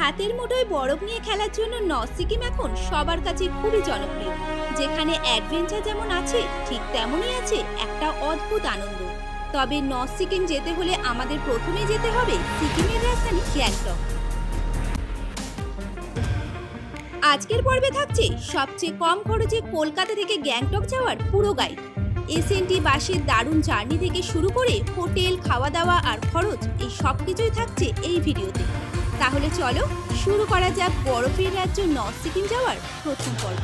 হাতের মুঠোয় বরফ নিয়ে খেলার জন্য নর্থ সিকিম এখন সবার কাছে খুবই জনপ্রিয়। যেখানে অ্যাডভেঞ্চার যেমন আছে ঠিক তেমনই আছে একটা অদ্ভুত আনন্দ। তবে নর্থ সিকিম যেতে হলে আমাদের প্রথমে যেতে হবে সিকিমের রাজধানী গ্যাংটক। আজকের পর্বে থাকছে সবচেয়ে কম খরচে কলকাতা থেকে গ্যাংটক যাওয়ার পুরো গাইড। এসএনটি বাসের দারুণ জার্নি থেকে শুরু করে হোটেল, খাওয়া দাওয়া আর খরচ, এই সব কিছুই থাকছে এই ভিডিওতে। তাহলে চলো শুরু করা যাক বরফের রাজ্য নর্থ সিকিম যাওয়ার প্রথম পর্ব।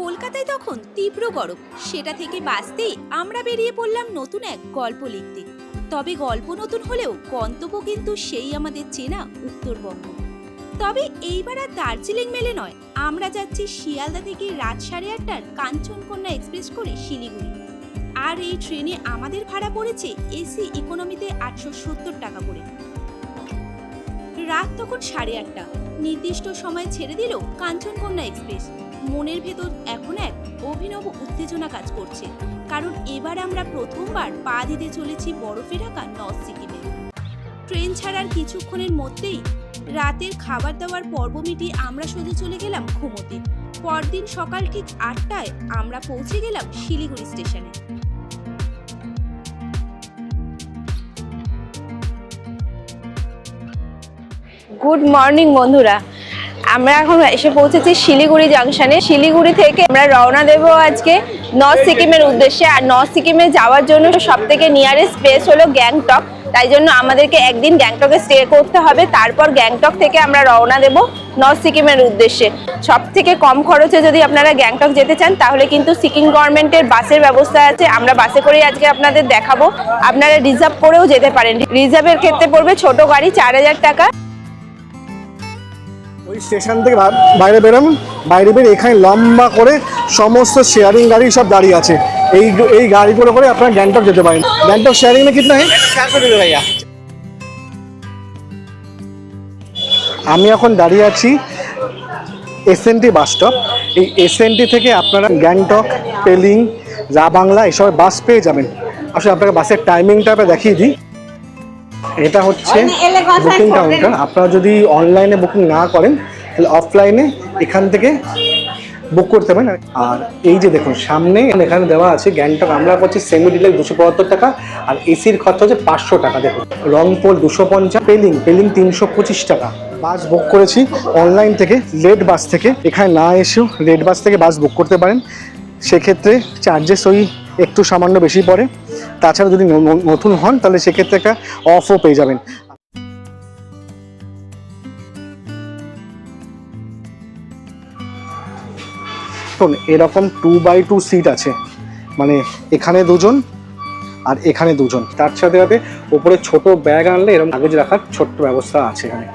কলকাতায় তখন তীব্র গরম, সেটা থেকে বাঁচতেই আমরা বেরিয়ে পড়লাম নতুন এক গল্প লিখতে। তবে গল্প নতুন হলেও গন্তব্য কিন্তু সেই আমাদের চেনা উত্তরবঙ্গ। তবে এইবার আর দার্জিলিং মেলে নয়, আমরা যাচ্ছি শিয়ালদা থেকে রাত 8:30টার কাঞ্চনকন্যা এক্সপ্রেস করে শিলিগুড়ি। আর এই ট্রেনে আমাদের ভাড়া পড়েছে এসি ইকোনমিতে 870 টাকা করে। রাত তখন 8:30টা, নির্দিষ্ট সময় ছেড়ে দিল কাঞ্চনকন্যা এক্সপ্রেস। মনের ভেতর এখন এক অভিনব উত্তেজনা কাজ করছে, কারণ এবার আমরা প্রথমবার পা দিতে চলেছি বরফে ঢাকা নর্থ সিকিমে। ট্রেন ছাড়ার কিছুক্ষণের মধ্যেই রাতের খাবার দাবার পর্ব মিটিয়ে আমরা সোজা চলে গেলাম ঘুমোতে। পরদিন সকাল ঠিক 8টায় আমরা পৌঁছে গেলাম শিলিগুড়ি স্টেশনে। গুড মর্নিং বন্ধুরা, আমরা এখন এসে পৌঁছেছি শিলিগুড়ি জাংশনে। শিলিগুড়ি থেকে আমরা রওনা দেব আজকে নর্থ সিকিমের উদ্দেশ্যে। আর নর্থ সিকিমে যাওয়ার জন্য সব থেকে নিয়ারেস্ট প্লেস হলো গ্যাংটক। তাই জন্য আমাদেরকে একদিন গ্যাংটকে স্টে করতে হবে, তারপর গ্যাংটক থেকে আমরা রওনা দেব নর্থ সিকিমের উদ্দেশ্যে। সব থেকে কম খরচে যদি আপনারা গ্যাংটক যেতে চান তাহলে কিন্তু সিকিম গভর্নমেন্টের বাসের ব্যবস্থা আছে। আমরা বাসে করে আজকে আপনাদের দেখাবো। আপনারা রিজার্ভ করেও যেতে পারেন। রিজার্ভের ক্ষেত্রে পড়বে ছোট গাড়ি 4000 টাকা। ওই স্টেশন থেকে বাইরে বেরোবেন, বাইরে বেরিয়ে এখানে লম্বা করে সমস্ত শেয়ারিং গাড়ি সব দাঁড়িয়ে আছে। এই গাড়িগুলো করে আপনারা গ্যাংটক যেতে পারেন। গ্যাংটক শেয়ারিং में कितना है? 400 रुपये भैया। আমি এখন দাঁড়িয়ে আছি এসএনটি বাস স্টপ। এই এসএনটি থেকে আপনারা গ্যাংটক, পেলিং, রা বাংলা এসব বাস পেয়ে যাবেন। আসলে আপনাকে বাসের টাইমিংটা দেখিয়ে দিই। এটা হচ্ছে বুকিং কাউন্টার। আপনারা যদি অনলাইনে বুকিং না করেন তাহলে অফলাইনে এখান থেকে বুক করতে পারেন। আর এই যে দেখুন সামনে এখানে দেওয়া আছে গ্যাংটক আমরা করছি সেমি ডিলাক্স 275 টাকা, আর এসির খরচা হচ্ছে 500 টাকা। দেখুন রংপুর 250, পেলিং 325 টাকা। বাস বুক করেছি অনলাইন থেকে, রেড বাস থেকে। এখানে না এসেও রেড বাস থেকে বাস বুক করতে পারেন। সেক্ষেত্রে চার্জেস ওই একটু সামান্য বেশি পড়ে। তাছাড়া যদি নতুন হন তাহলে সেক্ষেত্রে একটা অফও পেয়ে যাবেন। এরকম 2x2 সিট আছে, মানে এখানে দুজন আর এখানে দুজন। তার সাথে সাথে উপরে ছোট ব্যাগ আনলে এরকম কাগজ রাখার ছোট্ট ব্যবস্থা আছে এখানে।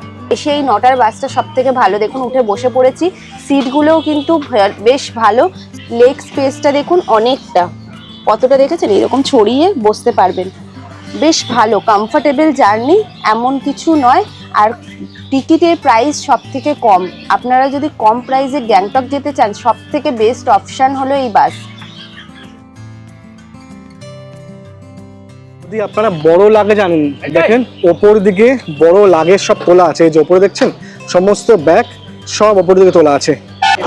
সেই 9টার বাসটা সব থেকে ভালো। দেখুন উঠে বসে পড়েছি, সিটগুলোও কিন্তু বেশ ভালো। লেগ স্পেসটা দেখুন অনেকটা, কতটা দেখেছেন, এরকম ছড়িয়ে বসতে পারবেন। বেশ ভালো কমফোর্টেবল জার্নি, এমন কিছু নয়। আর টিকিটের প্রাইস সব থেকে কম। আপনারা যদি কম প্রাইসে গ্যাংটক যেতে চান সব থেকে বেস্ট অপশান হলো এই বাস। যদি আপনারা বড় লাগেজ আনেন, দেখেন ওপর দিকে বড় লাগেজ সব তোলা আছে। এই যে ওপরে দেখছেন সমস্ত ব্যাগ সব ওপর দিকে তোলা আছে।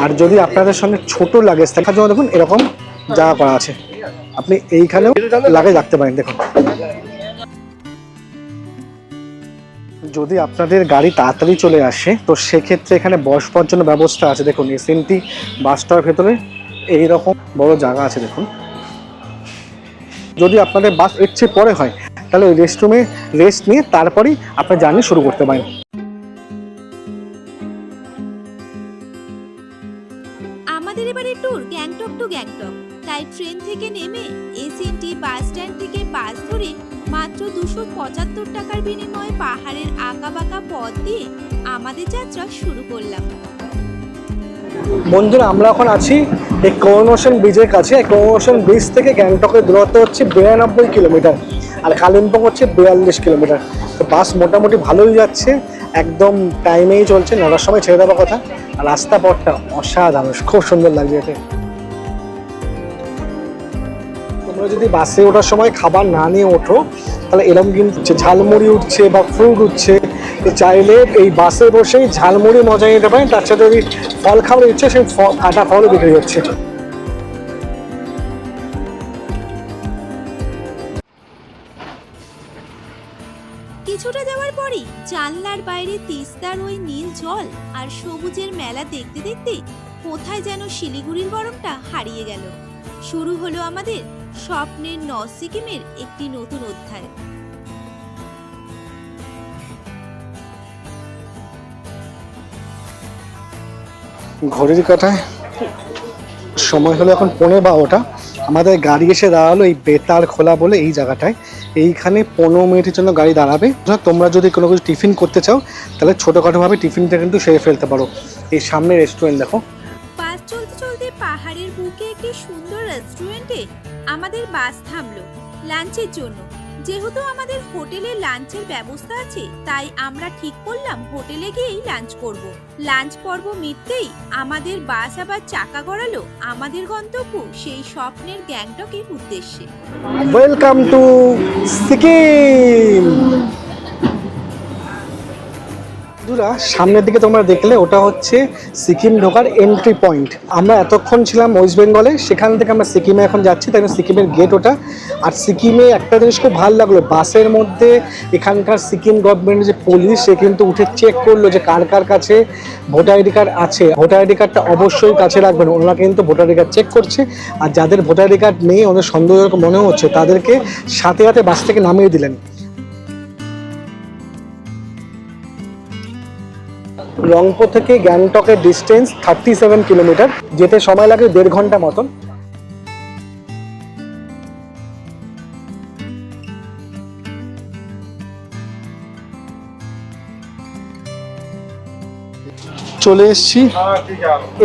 আর যদি আপনাদের সঙ্গে ছোট লাগেজ থাকে জন্য দেখুন এরকম জায়গা করা আছে, আপনি এইখানেও লাগেজ রাখতে পারেন। দেখুন যদি আপনাদের গাড়ি তাড়াতাড়ি চলে আসে তো সেক্ষেত্রে এখানে বসবার জন্য ব্যবস্থা আছে। দেখুন এসএনটি বাসটার ভেতরে এইরকম বড় জায়গা আছে। দেখুন যদি আপনাদের বাস এর চেয়ে পরে হয় তাহলে ওই রেস্টরুমে রেস্ট নিয়ে তারপরেই আপনার জার্নি শুরু করতে পারেন। আমাদের এবারে ট্যুর গ্যাংটক টু গ্যাংটক। তাই ট্রেন থেকে নেমে এসএনটি বাস স্ট্যান্ড থেকে বাস ধরে মাত্র 275 টাকার বিনিময়ে পাহাড়ের আঁকাবাঁকা পথ দিয়ে আমাদের যাত্রা শুরু করলাম। বন্ধুরা আমরা এখন আছি এই করোনেশন ব্রিজের কাছে। এই করোনেশন ব্রিজ থেকে গ্যাংটকের দূরত্ব হচ্ছে 92 কিলোমিটার, আর কালিম্পং হচ্ছে 42 কিলোমিটার। তো বাস মোটামুটি ভালোই যাচ্ছে, একদম টাইমেই চলছে। 9টার সময় ছেড়ে দেওয়ার কথা। আর রাস্তা পথটা অসাধারণ, খুব সুন্দর লাগছে। এটা তোমরা তোমরা যদি বাসে ওঠার সময় খাবার না নিয়ে ওঠো তাহলে এরকম কিন্তু ঝালমুড়ি উঠছে বা ফ্রুট উঠছে, তো চাইলে এই বাসে বসেই ঝালমুড়ি মজা নিতে পারেন। তার সাথে যদি ফল খাবার ইচ্ছে সেই কাটা ফলও বিক্রি হচ্ছে। কিছুটা যাওয়ার পরই জানলার বাইরে তিস্তার ওই নীল জল আর সবুজের মেলা দেখতে দেখতে কোথায় যেন শিলিগুড়ির গরমটা হারিয়ে গেল। শুরু হলো আমাদের স্বপ্নের নর্থ সিকিমের একটি নতুন অধ্যায়। ঘড়ির কাঁটায় সময় হলো এখন 11:15। আমাদের গাড়ি এসে দাঁড়ালো এই বেতার খোলা বলে এই জায়গাটায়। এইখানে 15 মিনিটের জন্য গাড়ি দাঁড়াবে। তোমরা যদি কোনো কিছু টিফিন করতে চাও তাহলে ছোটোখাটোভাবে টিফিনটা কিন্তু সেরে ফেলতে পারো। এই সামনে রেস্টুরেন্ট দেখো। বাস চলতে চলতে পাহাড়ের বুকে একটি সুন্দর রেস্টুরেন্টে আমাদের বাস থামলো লাঞ্চের জন্য। যেহেতু আমাদের হোটেলে লাঞ্চের ব্যবস্থা আছে তাই আমরা ঠিক করলাম হোটেলে গিয়েই লাঞ্চ করব। লাঞ্চ পর্ব মিটতেই আমাদের বাস আবার চাকা গড়ালো আমাদের গন্তব্য সেই স্বপ্নের গ্যাংটকের উদ্দেশ্যে। Welcome to Sikkim. বন্ধুরা, সামনের দিকে তোমরা দেখলে ওটা হচ্ছে সিকিম ঢোকার এন্ট্রি পয়েন্ট। আমরা এতক্ষণ ছিলাম ওয়েস্ট বেঙ্গলে, সেখান থেকে আমরা সিকিমে এখন যাচ্ছি, তাই সিকিমের গেট ওটা। আর সিকিমে একটা জিনিস খুব ভালো লাগলো, বাসের মধ্যে এখানকার সিকিম গভর্নমেন্টের যে পুলিশ সে কিন্তু উঠে চেক করলো যে কার কার কাছে ভোটার আইডি কার্ড আছে। ভোটার আইডি কার্ডটা অবশ্যই কাছে রাখবেন, ওনারা কিন্তু ভোটার আইডি কার্ড চেক করছে। আর যাদের ভোটার আইডি কার্ড নেই, ওদের সন্দেহজনক মনে হচ্ছে, তাদেরকে সাথে সাথে বাস থেকে নামিয়ে দিলেন। রংপুর থেকে গ্যাংটকের ডিস্টেন্স 37 কিলোমিটার, যেতে সময় লাগে 1.5 ঘন্টা মতন। চলে এসছি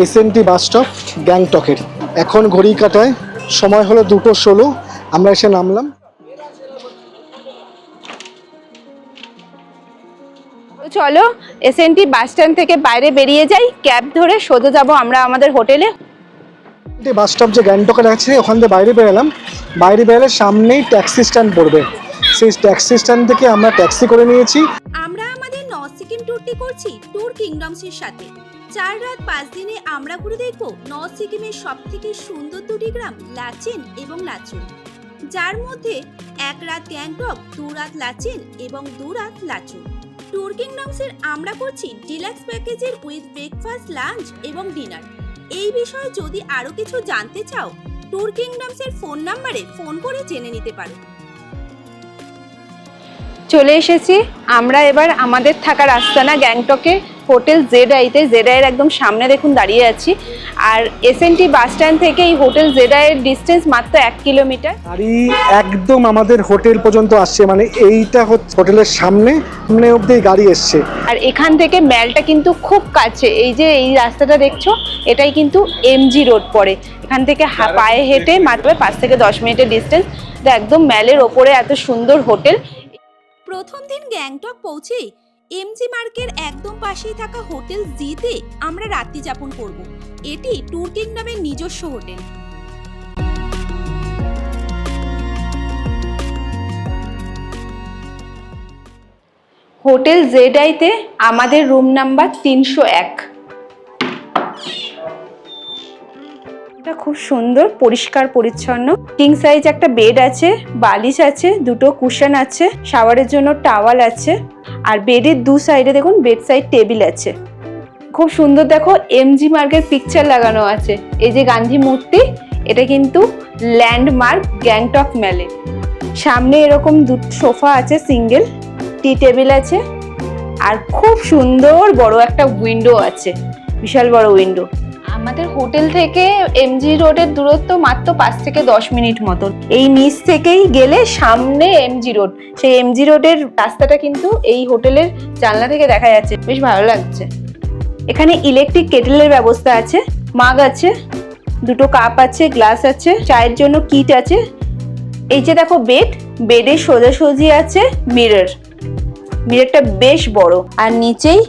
এসএনটি বাস স্টপ গ্যাংটকের। এখন ঘড়ি কাটায় সময় হলো 2:16, আমরা এসে নামলাম। চলো এসএনটি বাস স্ট্যান্ড থেকে বাইরে বেরিয়ে যাই, ক্যাব ধরে সোজা যাব আমরা আমাদের হোটেলে। বাস স্টপ যে গ্যাংটকের আছে ওখান থেকে বাইরে বেরোলাম। বাইরে বেরোলে সামনেই ট্যাক্সি স্ট্যান্ড পড়বে, সেই ট্যাক্সি স্ট্যান্ড থেকে আমরা ট্যাক্সি করে নিয়েছি। আমরা আমাদের নর্থ সিকিম ট্যুরটি করছি ট্যুর কিংডমসের সাথে। 4 রাত 5 দিনে আমরা ঘুরে দেখব নর্থ সিকিমের সবথেকে সুন্দর দুটি গ্রাম লাচেন এবং লাচুং, যার মধ্যে 1 রাত গ্যাংটক, 2 রাত লাচেন এবং 2 রাত লাচুং। ট্যুর কিংডমসের আমরা করছি ডিলাক্স প্যাকেজের উইথ ব্রেকফাস্ট, লাঞ্চ এবং ডিনার। এই বিষয়ে যদি আরো কিছু জানতে চাও ট্যুর কিংডমসের ফোন নাম্বারে ফোন করে জেনে নিতে পারো। চলে এসেছি আমরা এবার আমাদের থাকার আস্তানা গ্যাংটকে হোটেল জেডআইতে। জেডআইয়ের একদম সামনে দেখুন দাঁড়িয়ে আছি। আর এসএনটি বাস স্ট্যান্ড থেকে এই হোটেল জেডআইয়ের ডিস্টেন্স মাত্র 1 কিলোমিটার। গাড়ি একদম আমাদের হোটেল পর্যন্ত আসছে, মানে এইটা হচ্ছে হোটেলের সামনে অব্দি গাড়ি এসছে। আর এখান থেকে ম্যালটা কিন্তু খুব কাছে, এই যে এই রাস্তাটা দেখছো এটাই কিন্তু এমজি রোড পড়ে। এখান থেকে পায়ে হেঁটে মাত্র 5 থেকে 10 মিনিটের ডিস্টেন্স। একদম ম্যালের ওপরে এত সুন্দর হোটেল। প্রথম দিন গ্যাংটক পৌঁছে এমজি মার্কের একদম পাশেই থাকা হোটেল জিতে আমরা রাত্রি যাপন করব। এটি ট্যুর কিংডমের নিজস্ব হোটেল। হোটেল জেডআইতে আমাদের রুম নাম্বার 301। এটা খুব সুন্দর, পরিষ্কার পরিচ্ছন্ন। কিং সাইজ একটা বেড আছে, বালিশ আছে, 2টো কুশন আছে, শাওয়ারের জন্য টাওয়াল আছে। আর বেডের 2 সাইডে দেখুন বেড সাইড টেবিল আছে। খুব সুন্দর দেখো এমজি মার্কের পিকচার লাগানো আছে। এই যে গান্ধী মূর্তি, এটা কিন্তু ল্যান্ডমার্ক গ্যাংটক ম্যালে। সামনে এরকম 2 সোফা আছে, সিঙ্গেল টি টেবিল আছে। আর খুব সুন্দর বড় একটা উইন্ডো আছে, বিশাল বড় উইন্ডো। আমাদের হোটেল থেকে এমজি রোডের দূরত্ব মাত্র 5 থেকে 10 মিনিট মতন। এই নিচ থেকেই গেলে সামনে এমজি রোড, সেই এমজি রোডের রাস্তাটা কিন্তু এই হোটেলের জানলা থেকে দেখা যাচ্ছে, বেশ ভালো লাগছে। এখানে ইলেকট্রিক কেটেলের ব্যবস্থা আছে, মাগ আছে, 2টো কাপ আছে, গ্লাস আছে, চায়ের জন্য কিট আছে। এই যে দেখো বেডের সোজাসুজি আছে মিররটা বেশ বড়। আর নিচেই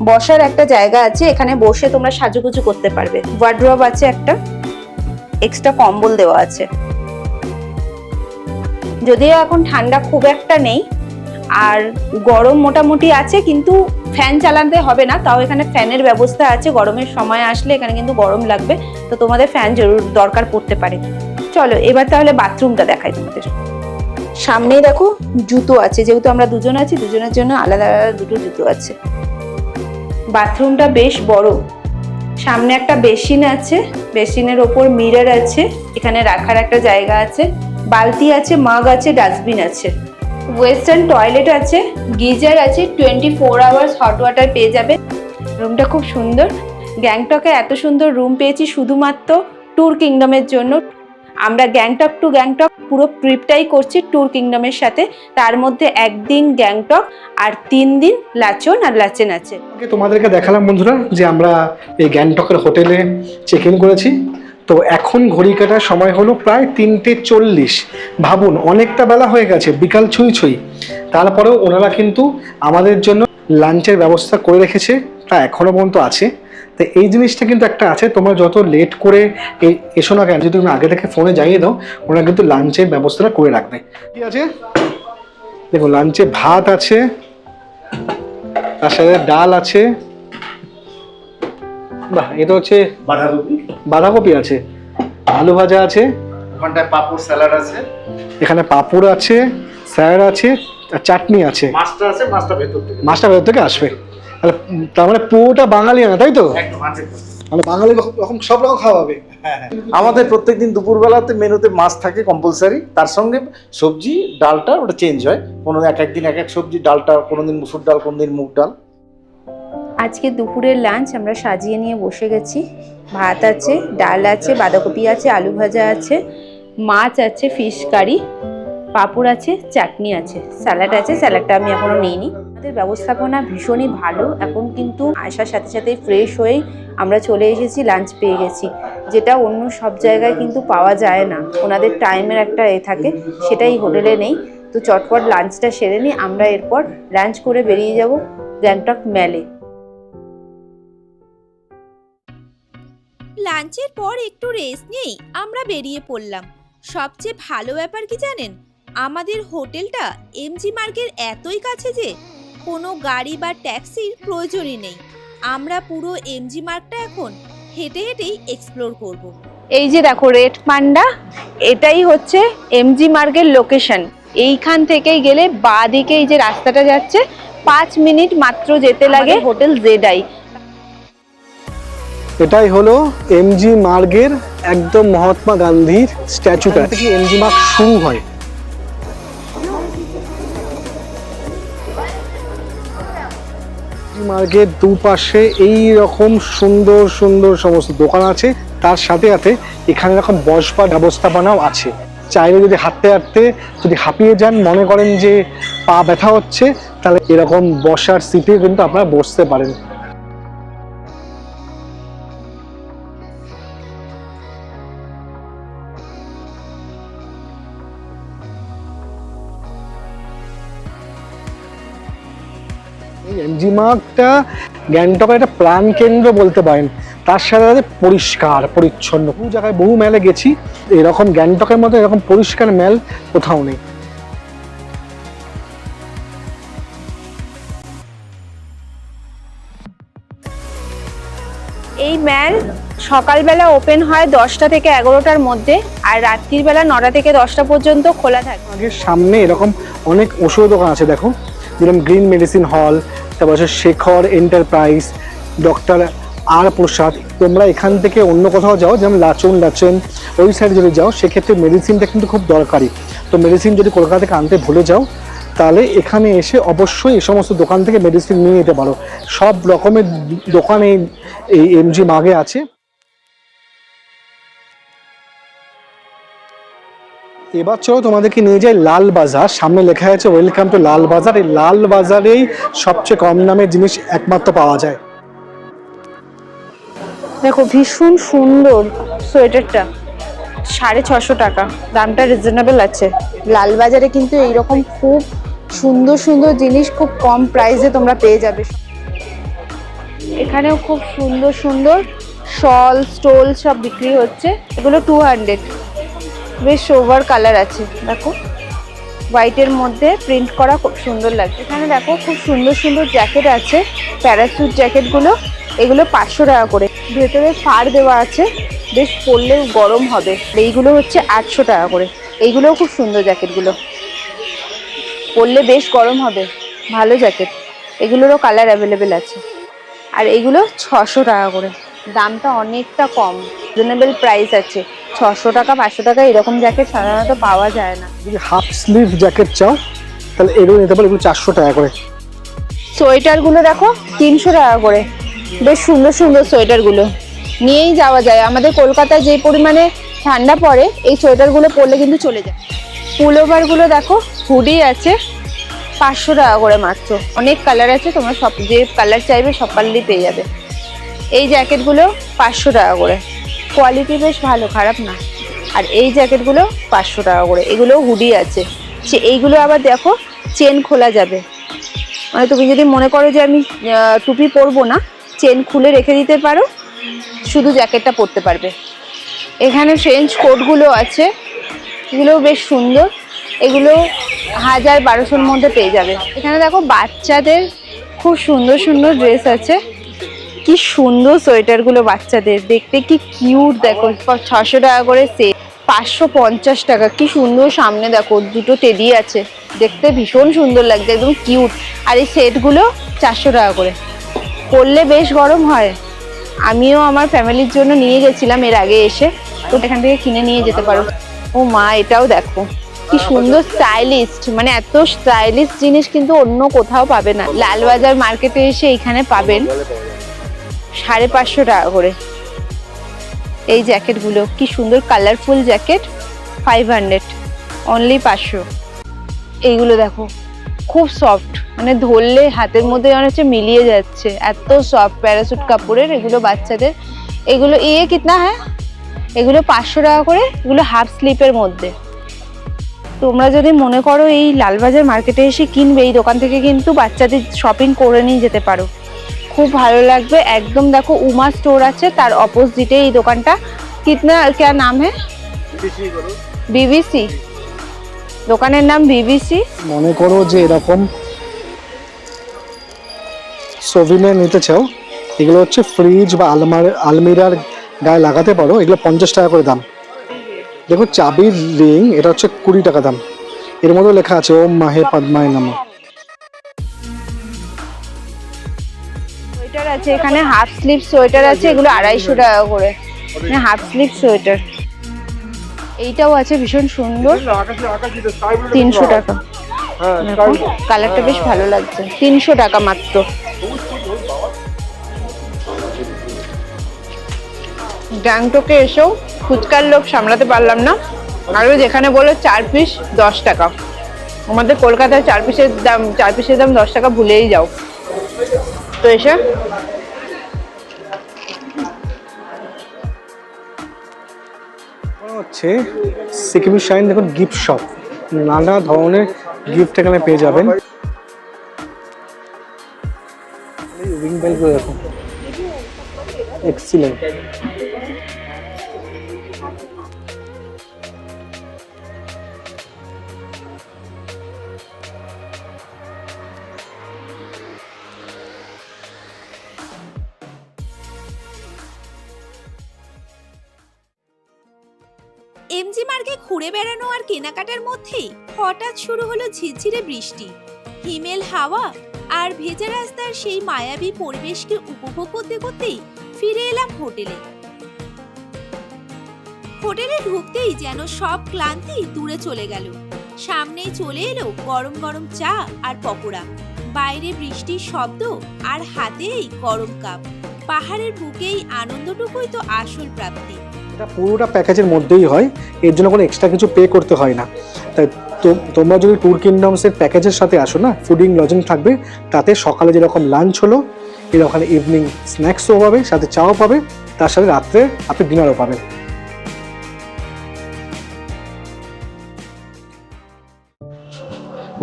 বসার একটা জায়গা আছে, এখানে বসে তোমরা সাজুগুজু করতে পারবে। ওয়ার্ড্রব আছে, একটা এক্সট্রা কম্বল দেওয়া আছে। যদিও এখন ঠান্ডা খুব একটা নেই, আর গরম মোটামুটি আছে, কিন্তু ফ্যান চালাতে হবে না। তাও এখানে ফ্যানের ব্যবস্থা আছে, গরমের সময় আসলে এখানে কিন্তু গরম লাগবে, তো তোমাদের ফ্যান জরুর দরকার পড়তে পারে। চলো এবার তাহলে বাথরুমটা দেখাই তোমাদের। সামনেই দেখো জুতো আছে, যেহেতু আমরা দুজন আছি, দুজনের জন্য আলাদা আলাদা দুটো জুতো আছে। বাথরুমটা বেশ বড়, সামনে একটা বেসিন আছে, বেসিনের ওপর মিরর আছে, এখানে রাখার একটা জায়গা আছে, বালতি আছে, মাগ আছে, ডাস্টবিন আছে, ওয়েস্টার্ন টয়লেট আছে, গিজার আছে, 24 আওয়ার্স হট ওয়াটার পেয়ে যাবে। রুমটা খুব সুন্দর। গ্যাংটকে এত সুন্দর রুম পেয়েছি শুধুমাত্র ট্যুর কিংডমের জন্য। আমরা গ্যাংটক টু গ্যাংটক পুরো ট্রিপটাই করছি ট্যুর কিংডমের সাথে, তার মধ্যে একদিন গ্যাংটক আর 3 দিন লাচন আর লাচেন আছে। তোমাদেরকে দেখালাম বন্ধুরা যে আমরা এই গ্যাংটকের হোটেলে চেক ইন করেছি। তো এখন ঘড়ি কাটার সময় হলো প্রায় 3:40। ভাবুন অনেকটা বেলা হয়ে গেছে, বিকাল ছুঁই ছুঁই। তারপরেও ওনারা কিন্তু আমাদের জন্য লাঞ্চের ব্যবস্থা করে রেখেছে, তা এখনো পর্যন্ত আছে। তো এই জিনিসটা কিন্তু একটা আছে, তোমরা যত লেট করে এসো না কেন, যদি তুমি আগে থেকে ফোনে জানিয়ে দাও, ওনারা কিন্তু লাঞ্চের ব্যবস্থাটা করে রাখবে। ঠিক আছে, দেখো লাঞ্চে ভাত আছে, তার সাথে ডাল আছে, বাহ এটা হচ্ছে বাঁধাকপি আছে, আলু ভাজা আছে, ওখানটায় পাপড় স্যালাড আছে, এখানে পাঁপড় আছে, স্যালাড আছে, আর চাটনি আছে। মাছটা আছে, মাছটা ভেতর থেকে, মাছটা ভেতর থেকে আসবে। তার মানে পুরোটা বাঙালি না, তাই তো? একদম 100%। মানে বাঙালি রকম সব রকম খাওয়া হবে। আমাদের প্রত্যেকদিন দুপুরবেলাতে মেনুতে মাছ থাকে কম্পালসারি, তার সঙ্গে সবজি ডালটা ওটা চেঞ্জ হয়, কোনো একদিন এক এক সবজি, ডালটা কোনোদিন মুসুর ডাল, কোনোদিন মুগ ডাল। আজকে দুপুরের লাঞ্চ আমরা সাজিয়ে নিয়ে বসে গেছি। ভাত আছে, ডাল আছে, বাঁধাকপি আছে, আলু ভাজা আছে, মাছ আছে, ফিশ কারি, পাঁপড় আছে, চাটনি আছে, স্যালাড আছে, স্যালাডটা আমি এখনো নিইনি। আমাদের ব্যবস্থাপনা ভীষণই ভালো। এখন কিন্তু আসার সাথে সাথে ফ্রেশ হয়েই আমরা চলে এসেছি, লাঞ্চ পেয়ে গেছি, যেটা অন্য সব জায়গায় কিন্তু পাওয়া যায় না। ওনাদের টাইমের একটা থাকে, সেটাই হোটেলে নেই। তো চটপট লাঞ্চটা সেরে নিই, আমরা এরপর লাঞ্চ করে বেরিয়ে যাব গ্যাংটক মেলে। লাঞ্চের পর একটু রেস্ট নিয়েই আমরা বেরিয়ে পড়লাম। সবচেয়ে ভালো ব্যাপার কি জানেন, আমাদের হোটেলটা এমজি মার্গের এতই কাছে যে কোনো গাড়ি বা ট্যাক্সির প্রয়োজনই নেই। আমরা পুরো এমজি মার্গটা এখন হেঁটে হেঁটেই এক্সপ্লোর করব। এই যে দেখো রেড পান্ডা, এটাই হচ্ছে এমজি মার্গের লোকেশন। এইখান থেকেই গেলে বাঁ দিকে এই যে রাস্তাটা যাচ্ছে, 5 মিনিট মাত্র যেতে লাগে হোটেল জেডাই। এটাই হলো এমজি মার্গের একদম মহাত্মা গান্ধীর স্ট্যাচুটা থেকে এমজি মার্গ শুরু হয়। মার্গের দুপাশে এই রকম সুন্দর সুন্দর সমস্ত দোকান আছে, তার সাথে সাথে এখানে এরকম বসবার ব্যবস্থাপনাও আছে। চাইলে যদি হাঁটতে হাঁটতে যদি হাঁপিয়ে যান, মনে করেন যে পা ব্যথা হচ্ছে, তাহলে এরকম বসার সিটে কিন্তু আপনারা বসতে পারেন। এমজি মার্গটা গ্যাংটকের একটা প্রাণ কেন্দ্র বলতে পারেন। তার সাথে সাথে পরিষ্কার পরিচ্ছন্ন, বহু জায়গায় বহু মেলে গেছি, এরকম গ্যাংটকের মতো এরকম পরিষ্কার মেল কোথাও নেই। এই ম্যাল সকালবেলা ওপেন হয় 10টা থেকে 11টার মধ্যে, আর রাত্রির বেলা 9টা থেকে 10টা পর্যন্ত খোলা থাকে। আগে সামনে এরকম অনেক ওষুধ দোকান আছে, দেখো, যেরকম গ্রিন মেডিসিন হল, তারপর হচ্ছে শেখর এন্টারপ্রাইজ, ডক্টর আর প্রসাদ। তোমরা এখান থেকে অন্য কোথাও যাও, যেমন লাচেন ওই সাইডে যদি যাও, সেক্ষেত্রে মেডিসিনটা কিন্তু খুব দরকারি। তো মেডিসিন যদি কলকাতা থেকে আনতে ভুলে যাও, তাহলে এখানে এসে অবশ্যই এই সমস্ত দোকান থেকে মেডিসিন নিয়ে যেতে পারো। সব রকমের দোকান এই এমজি মার্গে আছে। এবার চলো তোমাদেরকে নিয়ে যাই লাল বাজার। সামনে লেখা আছে ওয়েলকাম টু লাল বাজার। এই লাল বাজারেই সবচেয়ে কম দামে জিনিস একমাত্র পাওয়া যায়। দেখো ভীষণ সুন্দর সোয়েটারটা, 650 টাকা, দামটা রিজনেবল আছে। লালবাজারে কিন্তু এইরকম খুব সুন্দর সুন্দর জিনিস খুব কম প্রাইসে তোমরা পেয়ে যাবে। এখানেও খুব সুন্দর সুন্দর শল স্টোল সব বিক্রি হচ্ছে, এগুলো 200, বেশ সোভার কালার আছে। দেখো হোয়াইটের মধ্যে প্রিন্ট করা, খুব সুন্দর লাগছে। এখানে দেখো খুব সুন্দর সুন্দর জ্যাকেট আছে, প্যারাসুট জ্যাকেটগুলো, এগুলো 500 টাকা করে। ভেতরে ফাড় দেওয়া আছে, বেশ পরলেও গরম হবে। এইগুলো হচ্ছে 800 টাকা করে। এইগুলোও খুব সুন্দর জ্যাকেটগুলো, পরলে বেশ গরম হবে, ভালো জ্যাকেট। এগুলোরও কালার অ্যাভেলেবেল আছে। আর এগুলো 600 টাকা করে, দামটা অনেকটা কম, রিজনেবল প্রাইস আছে। 600 টাকা 500 টাকা এরকম জ্যাকেট সাধারণত পাওয়া যায় না। যদি হাফ স্লিভ জ্যাকেট চাও তাহলে এগুলো নিতে পারো, এগুলো 400 টাকা করে। সোয়েটারগুলো দেখো 300 টাকা করে, বেশ সুন্দর সুন্দর সোয়েটারগুলো নিয়েই যাওয়া যায়। আমাদের কলকাতায় যে পরিমাণে ঠান্ডা পড়ে, এই সোয়েটারগুলো পরলে কিন্তু চলে যায়। পুলোভারগুলো দেখো, হুডি আছে 500 টাকা করে মাত্র। অনেক কালার আছে, তোমরা সব যে কালার চাইবে সব কালারই পেয়ে যাবে। এই জ্যাকেটগুলো 500 টাকা করে, কোয়ালিটি বেশ ভালো, খারাপ না। আর এই জ্যাকেটগুলো 500 টাকা করে, এগুলো হুডি আছে। এইগুলো আবার দেখো চেন খোলা যাবে, মানে তুমি যদি মনে করো যে আমি টুপি পরবো না, চেন খুলে রেখে দিতে পারো, শুধু জ্যাকেটটা পরতে পারবে। এখানে ফ্রেঞ্চ কোটগুলো আছে, এগুলোও বেশ সুন্দর, এগুলো 1000-1200-র মধ্যে পেয়ে যাবে। এখানে দেখো বাচ্চাদের খুব সুন্দর সুন্দর ড্রেস আছে, কি সুন্দর সোয়েটারগুলো বাচ্চাদের, দেখতে কি কিউট। দেখো 600 টাকা করে সেট, 550 টাকা। কি সুন্দর, সামনে দেখো দুটো টেডি আছে, দেখতে ভীষণ সুন্দর লাগছে, একদম কিউট। আর এই সেটগুলো 400 টাকা করে, পরলে বেশ গরম হয়। আমিও আমার ফ্যামিলির জন্য নিয়ে গেছিলাম এর আগে এসে, তো এখান থেকে কিনে নিয়ে যেতে পারো। ও মা, এটাও দেখো কি সুন্দর, স্টাইলিস্ট, মানে এত স্টাইলিশ জিনিস কিন্তু অন্য কোথাও পাবে না। লালবাজার মার্কেটে এসে এখানে পাবেন 550 টাকা করে। এই জ্যাকেটগুলো কি সুন্দর, কালারফুল জ্যাকেট, 500, অনলি 500। এইগুলো দেখো খুব সফট, মানে ধরলে হাতের মধ্যে মনে হচ্ছে মিলিয়ে যাচ্ছে, এত সফট প্যারাসুট কাপড়ের। এগুলো বাচ্চাদের, এগুলো কিতনা হ্যাঁ, এগুলো 500 টাকা করে। এগুলো হাফ স্লিপের মধ্যে। তোমরা যদি মনে করো এই লালবাজার মার্কেটে এসে কিনবে, এই দোকান থেকে কিন্তু বাচ্চাদের শপিং করে নিয়ে যেতে পারো, খুব ভালো লাগবে একদম। দেখো উমা স্টোর আছে, তার অপোজিটে এই দোকানটা। কিতনা, क्या নাম है? বিবিসি, দোকানের নাম বিবিসি। মনে করো যে এরকম সোভিনির নিতে চাও, এগুলো হচ্ছে ফ্রিজ বা আলমিরার গায়ে লাগাতে পারো, এগুলো 50 টাকা করে দাম। দেখো চাবির রিং, এটা হচ্ছে 20 টাকা দাম। এর মধ্যে লেখা আছে ওম মাহে পদ্মায় নমঃ। সোয়েটার আছে এখানে, হাফ স্লিভ সোয়েটার আছে, এগুলো 250 টাকা করে, মানে হাফ স্লিভ সোয়েটার। এইটাও আছে ভীষণ সুন্দর, 300 টাকা। কালারটা বেশ ভালো লাগছে, 300 টাকা মাত্র। গ্যাংটকে এসেও ফুচকার লোভ সামলাতে পারলাম না, আরও যেখানে বলো 4 পিস 10 টাকা। আমাদের কলকাতায় 4 পিসের দাম 10 টাকা, ভুলেই যাও। তো এসে হচ্ছে সিকিমি শাইন, দেখুন গিফট শপ, নানা ধরনের গিফট এখানে পেয়ে যাবেন। রিং বেলগুলো দেখুন, এক্সিলেন্ট। এমজি মার্গে ঘুরে বেড়ানো আর কেনাকাটার মধ্যেই হঠাৎ শুরু হলো ঝিরঝিরে বৃষ্টি, হিমেল হাওয়া আর ভেজা রাস্তার সেই মায়াবী পরিবেশকে উপভোগ করতে করতেই ফিরে এলাম হোটেলে। হোটেলে ঢুকতেই যেন সব ক্লান্তি দূরে চলে গেল। সামনেই চলে এলো গরম গরম চা আর পকোড়া, বাইরে বৃষ্টির শব্দ আর হাতেই গরম কাপ। পাহাড়ের বুকেই আনন্দটুকুই তো আসল প্রাপ্তি। এটা পুরোটা প্যাকেজের মধ্যেই হয়, এর জন্য কোনো এক্সট্রা কিছু পে করতে হয় না। তাই তোমরা যদি ট্যুর কিংডমসের প্যাকেজের সাথে আসো না, ফুডিং লজিং থাকবে, তাতে সকালে যেরকম লাঞ্চ হলো, এর ওখানে ইভিনিং স্ন্যাক্সও পাবে, সাথে চাও পাবে, তার সাথে রাত্রে আপনি ডিনারও পাবেন।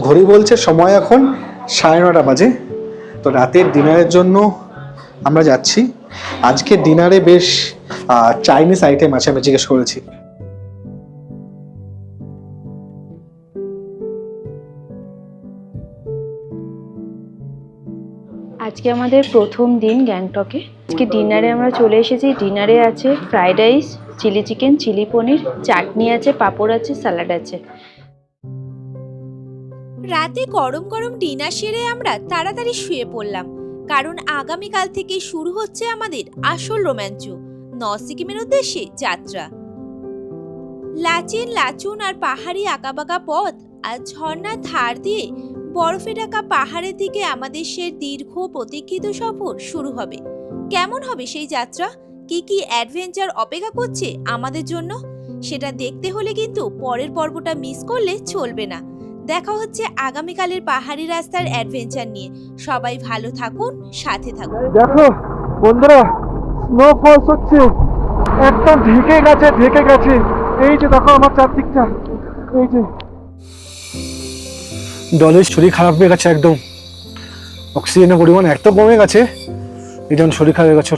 ঘড়ি বলছে সময় এখন 9:30 বাজে। তো রাতের ডিনারের জন্য আমরা যাচ্ছি। আজকে ডিনারে বেশ চাইনিজ আইটেম আছে, আমি জিজ্ঞেস করেছি। আজকে আমাদের প্রথম দিন গ্যাংটকে। আজকে ডিনারে আমরা চলে এসেছি। ডিনারে আছে fried rice, chilli chicken, chilli paneer, chutney আছে, পাঁপড় আছে, স্যালাড আছে। রাতে গরম গরম ডিনার সেরে আমরা তাড়াতাড়ি শুয়ে পড়লাম, কারণ আগামীকাল থেকে শুরু হচ্ছে আমাদের আসল রোমাঞ্চ, নর্থ সিকিমের উদ্দেশ্যে যাত্রা। লাচিন লাচুন আর পাহাড়ি আঁকাবাঁকা পথ আর ঝর্ণার ধার দিয়ে বরফে ঢাকা পাহাড়ের দিকে আমাদের সে দীর্ঘ প্রতীক্ষিত সফর শুরু হবে। কেমন হবে সেই যাত্রা, কি কি অ্যাডভেঞ্চার অপেক্ষা করছে আমাদের জন্য, সেটা দেখতে হলে কিন্তু পরের পর্বটা মিস করলে চলবে না। দেখা হচ্ছে আগামীকালের পাহাড়ি রাস্তার অ্যাডভেঞ্চার নিয়ে। সবাই ভালো থাকুন, সাথে থাকুন। দেখো বন্ধুরা, স্নো ফলস হচ্ছে, একদম ঢেকে গেছে। এই যে দেখো আমার চারদিকটা, এই যে ডলের শরীর খারাপ হয়ে গেছে, একদম অক্সিজেনের পরিমাণ এত কমে গেছে, এই যেমন শরীর খারাপ হয়ে গেছে।